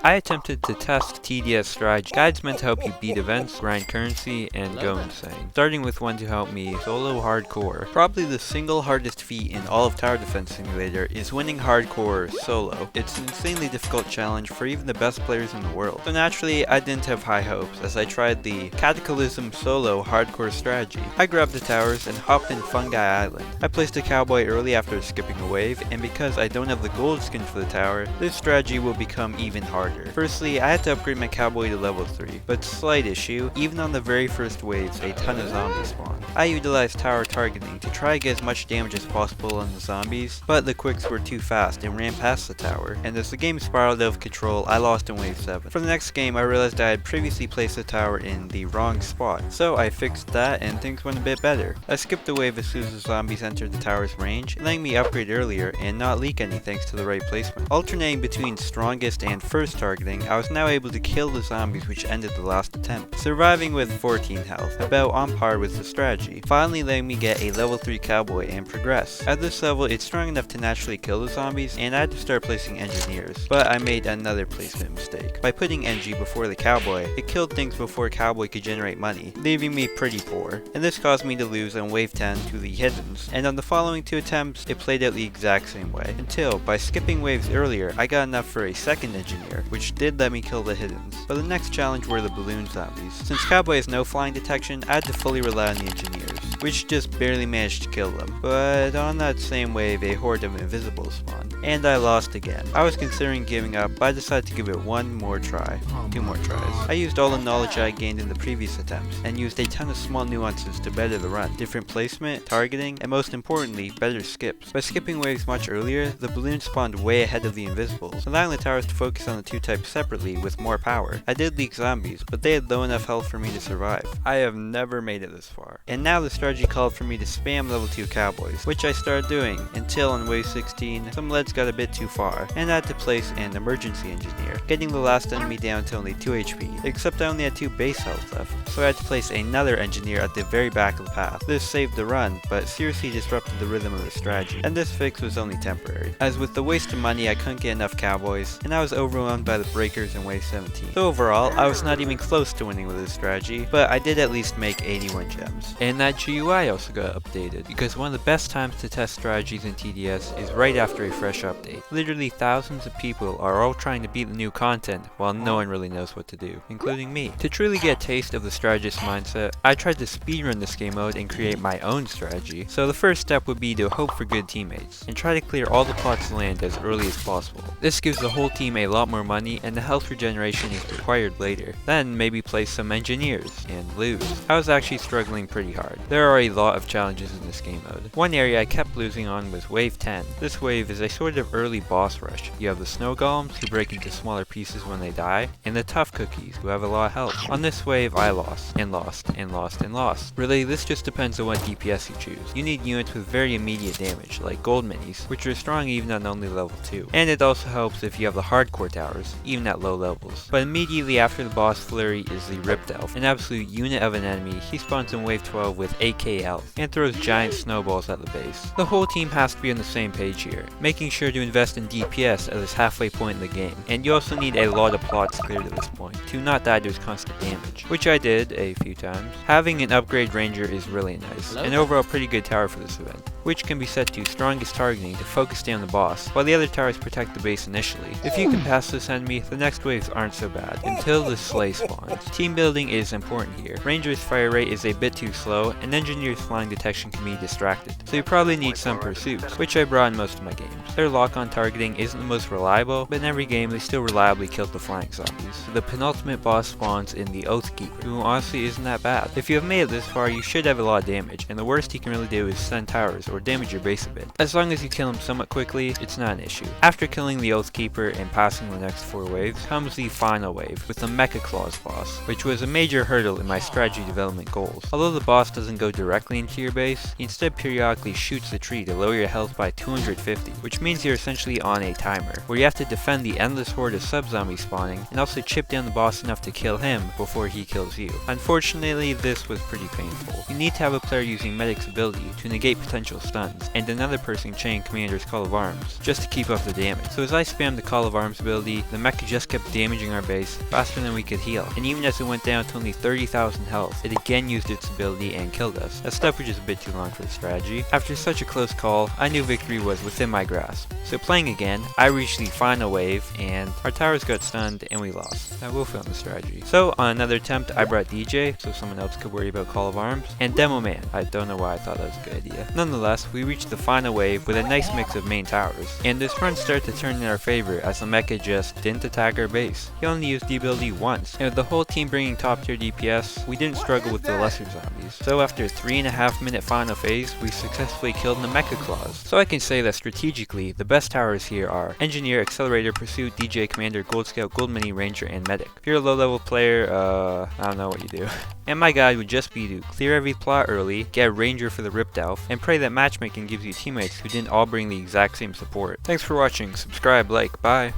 I attempted to test TDS strategy guides meant to help you beat events, grind currency, and go insane. Starting with one to help me, solo hardcore. Probably the single hardest feat in all of Tower Defense Simulator is winning hardcore solo. It's an insanely difficult challenge for even the best players in the world. So naturally, I didn't have high hopes as I tried the Cataclysm solo hardcore strategy. I grabbed the towers and hopped in Fungi Island. I placed a cowboy early after skipping a wave, and because I don't have the gold skin for the tower, this strategy will become even harder. Firstly, I had to upgrade my cowboy to level 3, but slight issue, even on the very first waves, a ton of zombies spawned. I utilized tower targeting to try to get as much damage as possible on the zombies, but the quicks were too fast and ran past the tower, and as the game spiraled out of control, I lost in wave 7. For the next game, I realized I had previously placed the tower in the wrong spot, so I fixed that and things went a bit better. I skipped the wave as soon as the zombies entered the tower's range, letting me upgrade earlier and not leak any thanks to the right placement. Alternating between strongest and first targeting, I was now able to kill the zombies which ended the last attempt, surviving with 14 health, about on par with the strategy, finally letting me get a level 3 cowboy and progress. At this level, it's strong enough to naturally kill the zombies, and I had to start placing engineers, but I made another placement mistake. By putting NG before the cowboy, it killed things before cowboy could generate money, leaving me pretty poor, and this caused me to lose on wave 10 to the hiddens, and on the following 2 attempts, it played out the exact same way, until, by skipping waves earlier, I got enough for a second engineer, which did let me kill the hiddens. But the next challenge were the balloon zombies. Since cowboy has no flying detection, I had to fully rely on the engineers, which just barely managed to kill them. But on that same wave, a horde of invisibles spawned, and I lost again. I was considering giving up, but I decided to give it one more try. 2 more tries. I used all the knowledge I gained in the previous attempts, and used a ton of small nuances to better the run. Different placement, targeting, and most importantly, better skips. By skipping waves much earlier, the balloons spawned way ahead of the invisibles, allowing the towers to focus on the 2 types separately with more power. I did leak zombies, but they had low enough health for me to survive. I have never made it this far. And now the strategy called for me to spam level 2 cowboys, which I started doing, until on wave 16, some leads got a bit too far, and I had to place an emergency engineer, getting the last enemy down to only 2 HP, except I only had 2 base health left, so I had to place another engineer at the very back of the path. This saved the run, but seriously disrupted the rhythm of the strategy, and this fix was only temporary, as with the waste of money I couldn't get enough cowboys, and I was overwhelmed by the breakers in wave 17. So overall, I was not even close to winning with this strategy, but I did at least make 81 gems. And that GUI also got updated, because one of the best times to test strategies in TDS is right after a fresh update. Literally thousands of people are all trying to beat the new content, while no one really knows what to do, including me. To truly get a taste of the strategist mindset, I tried to speedrun this game mode and create my own strategy. So the first step would be to hope for good teammates, and try to clear all the plots of land as early as possible. This gives the whole team a lot more money, and the health regeneration is required later. Then maybe place some engineers, and lose. I was actually struggling pretty hard. There are a lot of challenges in this game mode. One area I kept losing on was wave 10. This wave is a sort of early boss rush. You have the snow golems who break into smaller pieces when they die, and the tough cookies who have a lot of health. On this wave I lost, and lost, and lost, and lost. Really, this just depends on what DPS you choose. You need units with very immediate damage, like gold minis, which are strong even on only level 2. And it also helps if you have the hardcore towers, even at low levels. But immediately after the boss flurry is the Ripped Elf, an absolute unit of an enemy. He spawns in wave 12 with AK health, and throws giant snowballs at the base. The whole team has to be on the same page here, making sure to invest in DPS at this halfway point in the game. And you also need a lot of plots cleared at this point, to not die to his constant damage, which I did a few times. Having an upgrade ranger is really nice, and overall pretty good tower for this event, which can be set to strongest targeting to focus down the boss, while the other towers protect the base initially. If you can pass this enemy, the next waves aren't so bad, until the sleigh spawns. Team building is important here. Ranger's fire rate is a bit too slow, and engineer's flying detection can be distracted, so you probably need some pursuits, which I brought in most of my games. Their lock-on targeting isn't the most reliable, but in every game they still reliably killed the flying zombies. The penultimate boss spawns in the Oathkeeper, who honestly isn't that bad. If you have made it this far, you should have a lot of damage, and the worst he can really do is send towers or damage your base a bit. As long as you kill him somewhat quickly, it's not an issue. After killing the Oathkeeper and passing the next 4 waves, comes the final wave, with the Mecha Claws boss, which was a major hurdle in my strategy development goals. Although the boss doesn't go directly into your base, he instead periodically shoots the tree to lower your health by 250, which means you're essentially on a timer, where you have to defend the endless horde of sub-zombies spawning, and also chip down the boss enough to kill him before he kills you. Unfortunately, this was pretty painful. You need to have a player using Medic's ability to negate potential stuns, and another person chanting Commander's Call of Arms, just to keep up the damage. So as I spammed the Call of Arms ability, the mecha just kept damaging our base faster than we could heal, and even as it went down to only 30,000 health, it again used its ability and killed us. A step which is a bit too long for the strategy. After such a close call, I knew victory was within my grasp. So playing again, I reached the final wave, and our towers got stunned, and we lost. I will film the strategy. So on another attempt, I brought DJ, so someone else could worry about Call of Arms, and Demo Man. I don't know why I thought that was a good idea. Nonetheless, we reached the final wave with a nice mix of main towers, and this run started to turn in our favor as the mecha just didn't attack our base. He only used the ability once, and with the whole team bringing top tier DPS, we didn't struggle with the lesser zombies. So after a 3.5 minute final phase, we successfully killed the mecha claws. So I can say that strategically, the best towers here are Engineer, Accelerator, Pursuit, DJ, Commander, Gold Scout, Gold Mini, Ranger, and Medic. If you're a low level player, I don't know what you do. And my guide would just be to clear every plot early, get a Ranger for the Ripped Elf, and pray that matchmaking gives you teammates who didn't all bring the exact same support. Thanks for watching, subscribe, like, bye!